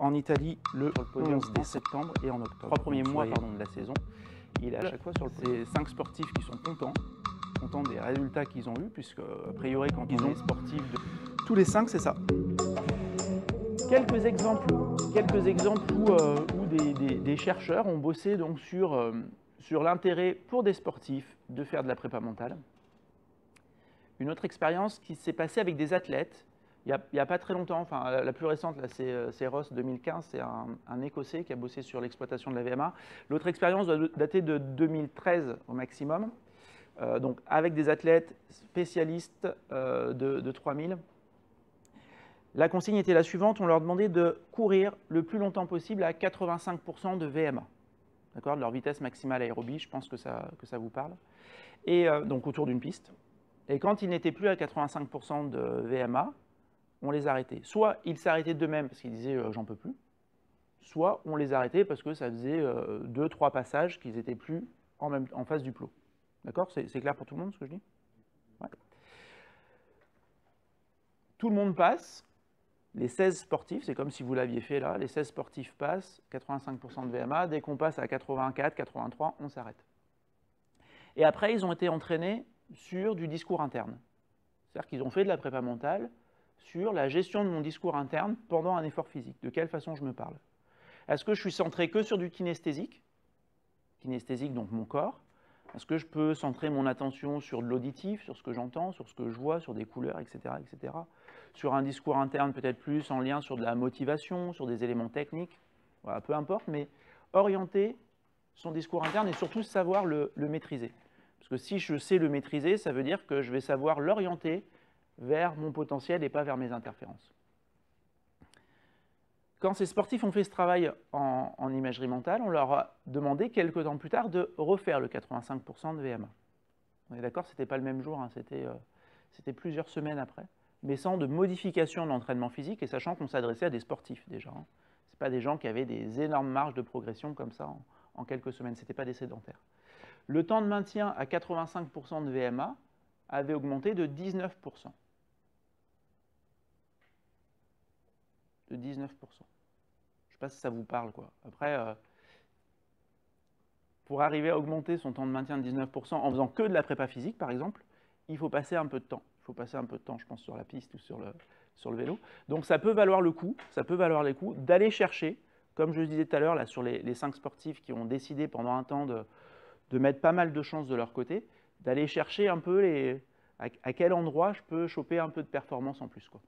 en Italie le 11 septembre et en octobre. 3 premiers mois de la saison. Il est à chaque fois sur le podium. C'est 5 sportifs qui sont contents des résultats qu'ils ont eus, puisque a priori quand ils ont sportifs tous les 5, c'est ça. Quelques exemples où des chercheurs ont bossé donc sur l'intérêt pour des sportifs de faire de la prépa mentale. Une autre expérience qui s'est passée avec des athlètes, il n'y a pas très longtemps, enfin la plus récente, c'est Ross 2015, c'est un Écossais qui a bossé sur l'exploitation de la VMA. L'autre expérience doit dater de 2013 au maximum, donc avec des athlètes spécialistes de 3000. La consigne était la suivante, on leur demandait de courir le plus longtemps possible à 85% de VMA, d'accord, de leur vitesse maximale aérobie, je pense que ça vous parle, et donc autour d'une piste. Et quand ils n'étaient plus à 85% de VMA, on les arrêtait. Soit ils s'arrêtaient d'eux-mêmes parce qu'ils disaient j'en peux plus, soit on les arrêtait parce que ça faisait 2-3 passages qu'ils n'étaient plus en face du plot. D'accord? C'est clair pour tout le monde ce que je dis? Ouais. Tout le monde passe, les 16 sportifs, c'est comme si vous l'aviez fait là, les 16 sportifs passent, 85% de VMA, dès qu'on passe à 84, 83, on s'arrête. Et après, ils ont été entraînés sur du discours interne. C'est-à-dire qu'ils ont fait de la prépa mentale sur la gestion de mon discours interne pendant un effort physique. De quelle façon je me parle? Est-ce que je suis centré que sur du kinesthésique? Kinesthésique, donc mon corps. Est-ce que je peux centrer mon attention sur de l'auditif, sur ce que j'entends, sur ce que je vois, sur des couleurs, etc., etc. Sur un discours interne peut-être plus en lien sur de la motivation, sur des éléments techniques, voilà, peu importe, mais orienter son discours interne et surtout savoir le maîtriser. Parce que si je sais le maîtriser, ça veut dire que je vais savoir l'orienter vers mon potentiel et pas vers mes interférences. Quand ces sportifs ont fait ce travail en imagerie mentale, on leur a demandé quelques temps plus tard de refaire le 85% de VMA. On est d'accord, ce n'était pas le même jour, hein, c'était plusieurs semaines après, mais sans de modification de l'entraînement physique et sachant qu'on s'adressait à des sportifs déjà. Hein. Ce n'est pas des gens qui avaient des énormes marges de progression comme ça en quelques semaines, ce n'était pas des sédentaires. Le temps de maintien à 85% de VMA avait augmenté de 19%. De 19%. Je ne sais pas si ça vous parle, quoi. Après, pour arriver à augmenter son temps de maintien de 19% en faisant que de la prépa physique, par exemple, il faut passer un peu de temps. Il faut passer un peu de temps, je pense, sur la piste ou sur le vélo. Donc ça peut valoir le coup, d'aller chercher, comme je le disais tout à l'heure, là, sur les 5 sportifs qui ont décidé pendant un temps de mettre pas mal de chances de leur côté, d'aller chercher un peu à quel endroit je peux choper un peu de performance en plus, quoi.